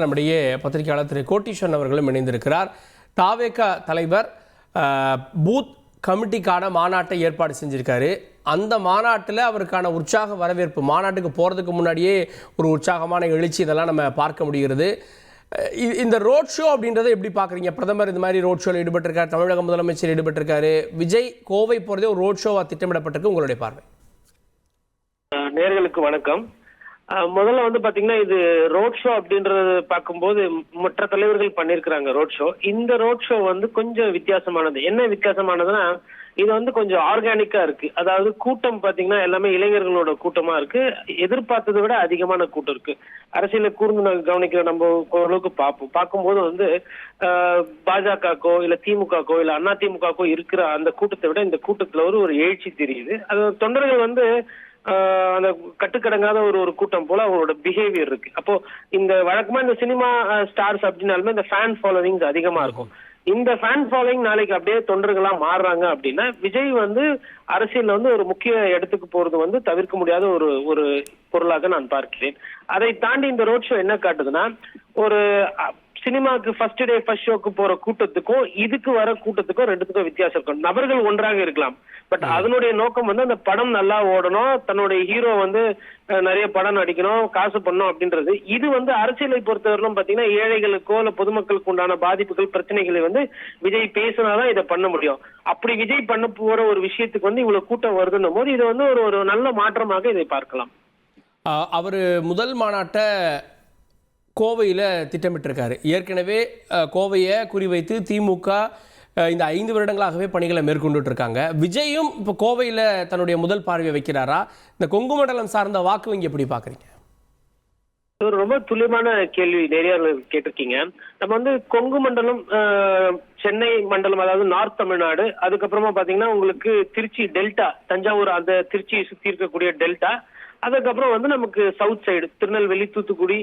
நம்முடைய பத்திரிகையாளர் திரு கோட்டீஸ்வரன் அவர்களும் இணைந்திருக்கிறார். தாவேக தலைவர் பூத் கமிட்டிக்கான மாநாட்டை ஏற்பாடு செஞ்சிருக்காரு. அந்த மாநாட்டில் அவருக்கான உற்சாக வரவேற்பு, மாநாட்டுக்கு போகிறதுக்கு முன்னாடியே ஒரு உற்சாகமான எழுச்சி இதெல்லாம் நம்ம பார்க்க முடிகிறது. இந்த ரோட் ஷோ அப்படின்றத எப்படி பார்க்குறீங்க? பிரதமர் இந்த மாதிரி ரோட் ஷோவில் ஈடுபட்டிருக்காரு, தமிழக முதலமைச்சர் ஈடுபட்டிருக்காரு, விஜய் கோவை போகிறதே ஒரு ரோட் ஷோவாக திட்டமிடப்பட்டிருக்கு. உங்களுடைய பார்வை? நேயர்களுக்கு வணக்கம். முதல்ல வந்து பாத்தீங்கன்னா இது ரோட் ஷோ அப்படின்றது பார்க்கும்போது மற்ற தலைவர்கள் பண்ணிருக்கிறாங்க ரோட் ஷோ. இந்த ரோட் ஷோ வந்து கொஞ்சம் வித்தியாசமானது. என்ன வித்தியாசமானதுன்னா இது வந்து கொஞ்சம் ஆர்கானிக்கா இருக்கு. அதாவது கூட்டம் பாத்தீங்கன்னா எல்லாமே இளைஞர்களோட கூட்டமா இருக்கு. எதிர்பார்த்ததை விட அதிகமான கூட்டம் இருக்கு. அரசியலை கூர்ந்து கவனிக்கிற நம்ம ஓரளவுக்கு பார்க்கும்போது வந்து பாஜகக்கோ இல்ல திமுகக்கோ இல்ல அண்ணா திமுகக்கோ இருக்கிற அந்த கூட்டத்தை விட இந்த கூட்டத்துல ஒரு எழுச்சி தெரியுது. அது தொண்டர்கள் வந்து அந்த கட்டுக்கடங்காத ஒரு கூட்டம் போல அவங்களோட பிஹேவியர் இருக்கு. அப்போ இந்த வழக்கமா இந்த சினிமா ஸ்டார்ஸ் அப்படின்னாலுமே இந்த ஃபேன் ஃபாலோவிங்ஸ் அதிகமா இருக்கும். இந்த ஃபேன் ஃபாலோவிங் நாளைக்கு அப்படியே தொண்டர்களா மாறுறாங்க அப்படின்னா விஜய் வந்து அரசியல்ல வந்து ஒரு முக்கிய இடத்துக்கு போறது வந்து தவிர்க்க முடியாத ஒரு பொருளாக நான் பார்க்கிறேன். அதை தாண்டி இந்த ரோட் ஷோ என்ன காட்டுதுன்னா, ஒரு சினிமாக்கு ஃபர்ஸ்ட் டே ஃபர்ஸ்ட் ஷோக்கு போற கூட்டத்துக்கும் இதுக்கு வர கூட்டத்துக்கும் ரெண்டுத்துக்கும் வித்தியாசம் இருக்கும். நபர்கள் ஒன்றாக இருக்கலாம், பட் அதனுடைய நோக்கம் வந்து அந்த படம் நல்லா ஓடணும், தன்னுடைய ஹீரோ வந்து நிறைய படம் நடிக்கணும், காசு பண்ணணும் அப்படின்றது. இது வந்து அரசியலை பொறுத்தவரையிலும் பாத்தீங்கன்னா ஏழைகளுக்கோ இல்ல பொதுமக்களுக்கு உண்டான பாதிப்புகள் பிரச்சனைகளை வந்து விஜய் பேசினாதான் இதை பண்ண முடியும். அப்படி விஜய் பண்ண போற ஒரு விஷயத்துக்கு வந்து இவ்வளவு கூட்டம் வருதுன்னும் போது இது வந்து ஒரு நல்ல மாற்றமாக இதை பார்க்கலாம். அவர் முதல் மாநாட்டை கோவையில் திட்டமிட்டிருக்காரு. ஏற்கனவே கோவையை குறிவைத்து திமுக இந்த 5 வருடங்களாகவே பணிகளை மேற்கொண்டுட்டு இருக்காங்க. விஜயும் இப்போ கோவையில் தன்னுடைய முதல் பார்வையை வைக்கிறாரா? இந்த கொங்கு மண்டலம் சார்ந்த வாக்கு வங்கி எப்படி பார்க்குறீங்க? ஒரு ரொம்ப துல்லியமான கேள்வி நிறைய கேட்டிருக்கீங்க. நம்ம வந்து கொங்கு மண்டலம், சென்னை மண்டலம், அதாவது நார்த் தமிழ்நாடு, அதுக்கப்புறமா பாத்தீங்கன்னா உங்களுக்கு திருச்சி டெல்டா, தஞ்சாவூர் அந்த திருச்சியை சுத்தி இருக்கக்கூடிய டெல்டா, அதுக்கப்புறம் வந்து நமக்கு சவுத் சைடு திருநெல்வேலி, தூத்துக்குடி,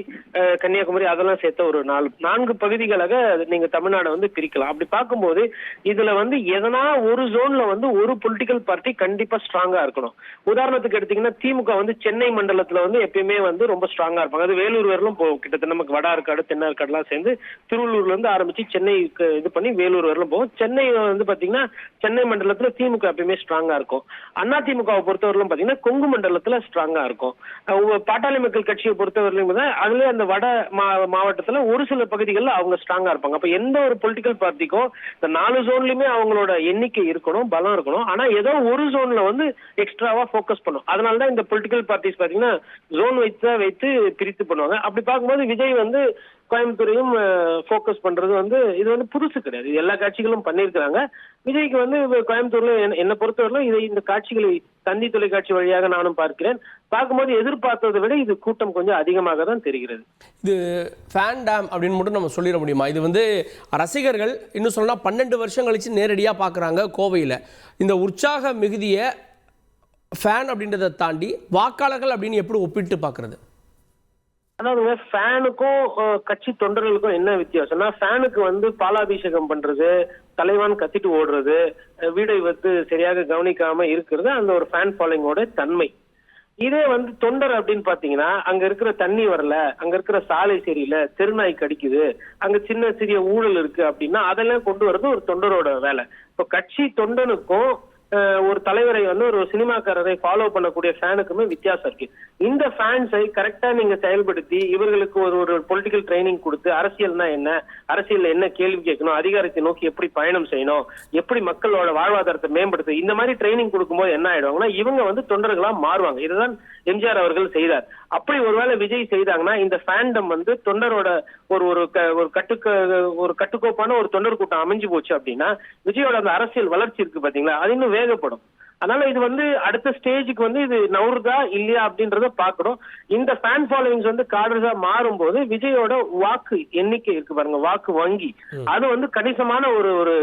கன்னியாகுமரி அதெல்லாம் சேர்த்த ஒரு 4 பகுதிகளாக நீங்க தமிழ்நாடு வந்து பிரிக்கலாம். அப்படி பார்க்கும்போது இதுல வந்து எதனா ஒரு ஜோன்ல வந்து ஒரு பொலிட்டிக்கல் பார்ட்டி கண்டிப்பா ஸ்ட்ராங்கா இருக்கணும். உதாரணத்துக்கு எடுத்தீங்கன்னா திமுக வந்து சென்னை மண்டலத்துல வந்து எப்பயுமே வந்து ரொம்ப ஸ்ட்ராங்கா இருப்பாங்க. அது வேலூர் வரலும் போகும். கிட்டத்தட்ட நமக்கு வட ஆற்காடு, தென் ஆற்காடு எல்லாம் சேர்ந்து திருவள்ளூர்ல இருந்து ஆரம்பிச்சு சென்னைக்கு இது பண்ணி வேலூர் வரலும் போகும். சென்னை வந்து பாத்தீங்கன்னா சென்னை மண்டலத்துல திமுக எப்பயுமே ஸ்ட்ராங்கா இருக்கும். அண்ணா திமுகவை பொறுத்தவரையிலும் பாத்தீங்கன்னா கொங்கு மண்டலத்துல ஸ்ட்ராங்கா இருக்கும். பாட்டாளி மக்கள் கட்சியை பொறுத்தவரையிலும் அதுல அந்த வட மாவட்டத்துல ஒரு சில பகுதிகளில் அவங்க ஸ்ட்ராங்கா இருப்பாங்க. அப்ப எந்த ஒரு பொலிட்டிக்கல் பார்ட்டிக்கும் இந்த 4 ஜோன்லயுமே அவங்களோட எண்ணிக்கை இருக்கணும், பலம் இருக்கணும். ஆனா ஏதோ ஒரு ஜோன்ல வந்து எக்ஸ்ட்ராவா போக்கஸ் பண்ணும். அதனாலதான் இந்த பொலிட்டிக்கல் பார்ட்டிஸ் பாத்தீங்கன்னா ஜோன் வைத்து பிரித்து பண்ணுவாங்க. அப்படி பார்க்கும்போது விஜய் வந்து கோயம்புத்தூரையும் போக்கஸ் பண்றது வந்து இது வந்து புதுசு கிடையாது. எல்லா காட்சிகளும் பண்ணிருக்காங்க. விஜய்க்கு வந்து கோயம்புத்தூர்ல என்ன பொறுத்தவரையிலும் இந்த காட்சிகளை தந்தி தொலைக்காட்சி வழியாக நானும் பார்க்கிறேன். பார்க்கும்போது எதிர்பார்த்ததை விட இது கூட்டம் கொஞ்சம் அதிகமாக தான் தெரிகிறது. இது ஃபேன் டேம் அப்படின்னு மட்டும் நம்ம சொல்லிட முடியுமா? இது வந்து ரசிகர்கள் இன்னும் சொல்லலாம் 12 வருஷம் கழிச்சு நேரடியாக பார்க்குறாங்க கோவையில். இந்த உற்சாக மிகுதிய ஃபேன் அப்படின்றத தாண்டி வாக்காளர்கள் அப்படின்னு எப்படி ஒப்பிட்டு பார்க்கறது? அதாவது ஃபேனுக்கும் கட்சி தொண்டர்களுக்கும் என்ன வித்தியாசம்னா, ஃபேனுக்கு வந்து பாலாபிஷேகம் பண்றது, தலைவான் கத்திட்டு ஓடுறது, வீடை வந்து சரியாக கவனிக்காம இருக்கிறது அந்த ஒரு ஃபேன் ஃபாலோயிங்கோட தன்மை. இதே வந்து தொண்டர் அப்படின்னு பாத்தீங்கன்னா அங்க இருக்கிற தண்ணி வரல, அங்க இருக்கிற சாலை சரியில்லை, தெருநாய் கடிக்குது, அங்க சின்ன சிறிய ஊழல் இருக்கு அப்படின்னா அதெல்லாம் கொண்டு வர்றது ஒரு தொண்டரோட வேலை. இப்போ கட்சி தொண்டனுக்கும் ஒரு தலைவரை வந்து ஒரு சினிமாக்காரரை ஃபாலோ பண்ணக்கூடிய ஃபேனுக்குமே வித்தியாசம் இருக்கு. இந்த ஃபேன்ஸை கரெக்டா நீங்க செயல்படுத்தி இவர்களுக்கு ஒரு பொலிட்டிக்கல் ட்ரைனிங் கொடுத்து அரசியல்னா என்ன, அரசியல்ல என்ன கேள்வி கேட்கணும், அதிகாரத்தை நோக்கி எப்படி பயணம் செய்யணும், எப்படி மக்களோட வாழ்வாதாரத்தை மேம்படுத்து, இந்த மாதிரி ட்ரைனிங் கொடுக்கும்போது என்ன ஆயிடுவாங்கன்னா இவங்க வந்து தொண்டர்களா மாறுவாங்க. இதுதான் எம்ஜிஆர் அவர்கள் செய்தார். அப்படி ஒருவேளை விஜய் செய்தாங்கன்னா இந்த ஃபேண்டம் வந்து தொண்டரோட ஒரு கட்டுக்கோப்பான ஒரு தொண்டர் கூட்டம் அமைஞ்சு போச்சு அப்படின்னா விஜயோட அந்த அரசியல் வளர்ச்சி இருக்கு பாத்தீங்களா, அது இன்னும் வேகப்படும். அதனால இது வந்து அடுத்த ஸ்டேஜுக்கு வந்து இது நவுறுதா இல்லையா அப்படின்றத பாக்கணும். இந்த ஃபேன் ஃபாலோவிங்ஸ் வந்து கார்டர்ஸா மாறும் போது விஜயோட வாக்கு எண்ணிக்கை இருக்கு பாருங்க, வாக்கு வங்கி, அது வந்து கணிசமான ஒரு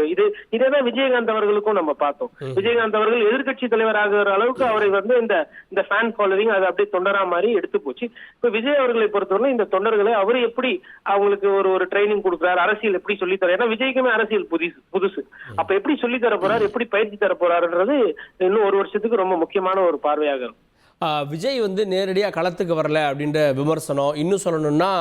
இதேதான் விஜயகாந்த் அவர்களுக்கும் நம்ம பார்த்தோம். விஜயகாந்த் அவர்கள் எதிர்கட்சி தலைவர் ஆகிற அளவுக்கு அவரை வந்து இந்த ஃபேன் ஃபாலோவிங் அது அப்படியே தொண்டரா மாதிரி எடுத்து போச்சு. இப்ப விஜய் அவர்களை பொறுத்தவரை இந்த தொண்டர்களை அவரு எப்படி அவங்களுக்கு ஒரு ட்ரைனிங் கொடுக்குறாரு, அரசியல் எப்படி சொல்லி தர, ஏன்னா விஜய்க்குமே அரசியல் புதுசு. அப்ப எப்படி சொல்லி தர போறாரு, எப்படி பயிற்சி தர போறாருன்றது இன்னும் 1 வருஷத்துக்கு ரொம்ப முக்கியமான ஒரு பார்வையாக இருக்கும். விஜய் வந்து நேரடியாக களத்துக்கு வரல அப்படின்ற விமர்சனம், இன்னும் சொல்லணும்னா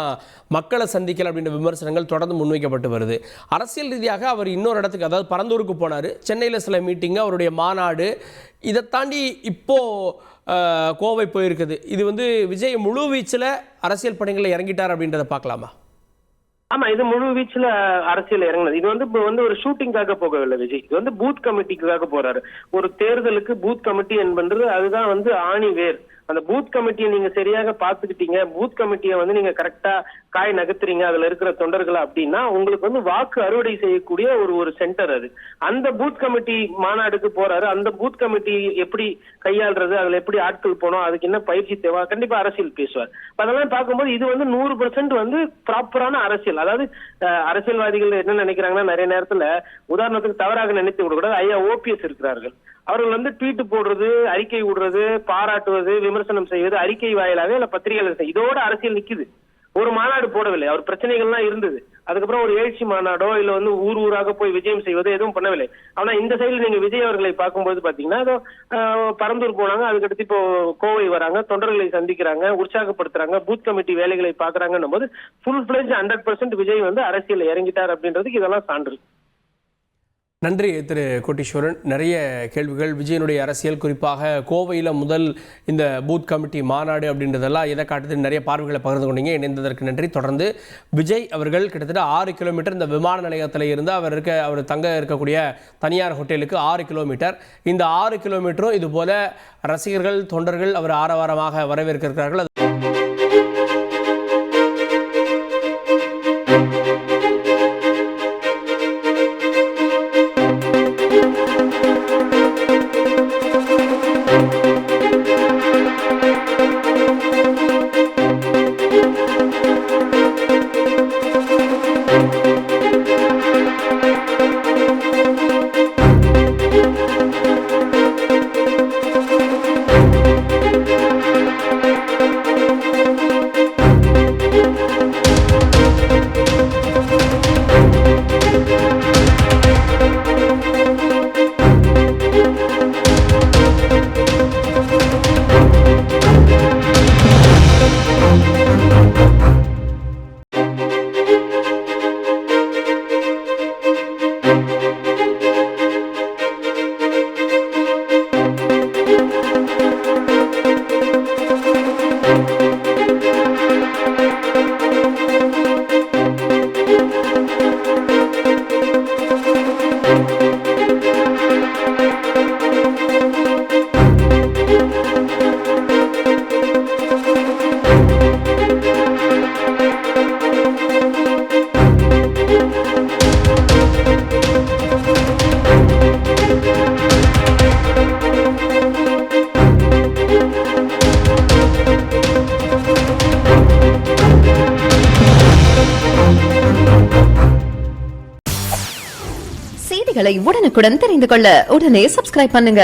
மக்களை சந்திக்கல அப்படின்ற விமர்சனங்கள் தொடர்ந்து முன்வைக்கப்பட்டு வருது. அரசியல் ரீதியாக அவர் இன்னொரு இடத்துக்கு, அதாவது பரந்தூருக்கு போனார், சென்னையில் சில மீட்டிங்கு, அவருடைய மாநாடு, இதை தாண்டி இப்போது கோவை போயிருக்குது. இது வந்து விஜய் முழு வீச்சில் அரசியல் பணிகளில் இறங்கிட்டார் அப்படின்றத பார்க்கலாமா? ஆமா, இது முழு வீச்சுல அரசியல் இறங்கினது. இது வந்து இப்ப வந்து ஒரு ஷூட்டிங்காக போகவில்லை விஜய். இது வந்து பூத் கமிட்டிக்காக போறாரு. ஒரு தேர்தலுக்கு பூத் கமிட்டி என்பது அதுதான் வந்து ஆணி வேர். அந்த பூத் கமிட்டியை நீங்க சரியாக பாத்துக்கிட்டீங்க, பூத் கமிட்டியை வந்து நீங்க கரெக்டா காய் நகர்த்துறீங்க அதுல இருக்கிற தொண்டர்களை அப்படின்னா உங்களுக்கு வந்து வாக்கு அறுவடை செய்யக்கூடிய ஒரு சென்டர் அது. அந்த பூத் கமிட்டி மாநாடுக்கு போறாரு. அந்த பூத் கமிட்டி எப்படி கையாளுறது, அதுல எப்படி ஆட்கள் போனோம், அதுக்கு என்ன பயிற்சி தேவை, கண்டிப்பா அரசியல் பேசுவார். அதெல்லாம் பார்க்கும்போது இது வந்து 100% வந்து ப்ராப்பரான அரசியல். அதாவது அரசியல்வாதிகள் என்ன நினைக்கிறாங்கன்னா, நிறைய நேரத்துல உதாரணத்துக்கு தவறாக நினைத்து விடக்கூடாது. ஐயா ஓபிஎஸ் இருக்கிறார்கள், அவர்கள் வந்து ட்வீட் போடுறது, அறிக்கை விடுறது, பாராட்டுவது, விமர்சனம் செய்வது, அறிக்கை வாயிலாக இல்ல பத்திரிகைகள், இதோட அரசியல் நிக்குது. ஒரு மாநாடு போடவில்லை. அவர் பிரச்சனைகள்லாம் இருந்தது, அதுக்கப்புறம் ஒரு எழுச்சி மாநாடோ இல்ல வந்து ஊர் ஊராக போய் விஜயம் செய்வதோ எதுவும் பண்ணவில்லை. ஆனா இந்த சைடுல நீங்க விஜய் அவர்களை பார்க்கும்போது பாத்தீங்கன்னா, பரந்தூர் போனாங்க, அதுக்கடுத்து இப்போ கோவை வராங்க, தொண்டர்களை சந்திக்கிறாங்க, உற்சாகப்படுத்துறாங்க, பூத் கமிட்டி வேலைகளை பாக்குறாங்கன்னும் போது ஃபுல் ஃபிளெஜ் 100% விஜய் வந்து அரசியல் இறங்கிட்டார் அப்படின்றதுக்கு இதெல்லாம் சான்று. நன்றி திரு கோட்டீஸ்வரன். நிறைய கேள்விகள் விஜயனுடைய அரசியல், குறிப்பாக கோவையில் முதல் இந்த பூத் கமிட்டி மாநாடு அப்படின்றதெல்லாம் இதை காட்டுது, நிறைய பார்வைகளை பகிர்ந்து கொண்டீங்க. இணைந்ததற்கு நன்றி. தொடர்ந்து விஜய் அவர்கள் கிட்டத்தட்ட 6 கிலோமீட்டர் இந்த விமான நிலையத்தில் இருந்து அவர் தங்க இருக்கக்கூடிய தனியார் ஹோட்டலுக்கு 6 கிலோமீட்டர். இந்த 6 கிலோமீட்டரும் இதுபோல ரசிகர்கள், தொண்டர்கள் அவர் ஆரவாரமாக வரவேற்க இருக்கிறார்கள். செய்திகளை உடனுக்குடன் தெரிந்து கொள்ள உடனே சப்ஸ்கிரைப் பண்ணுங்க.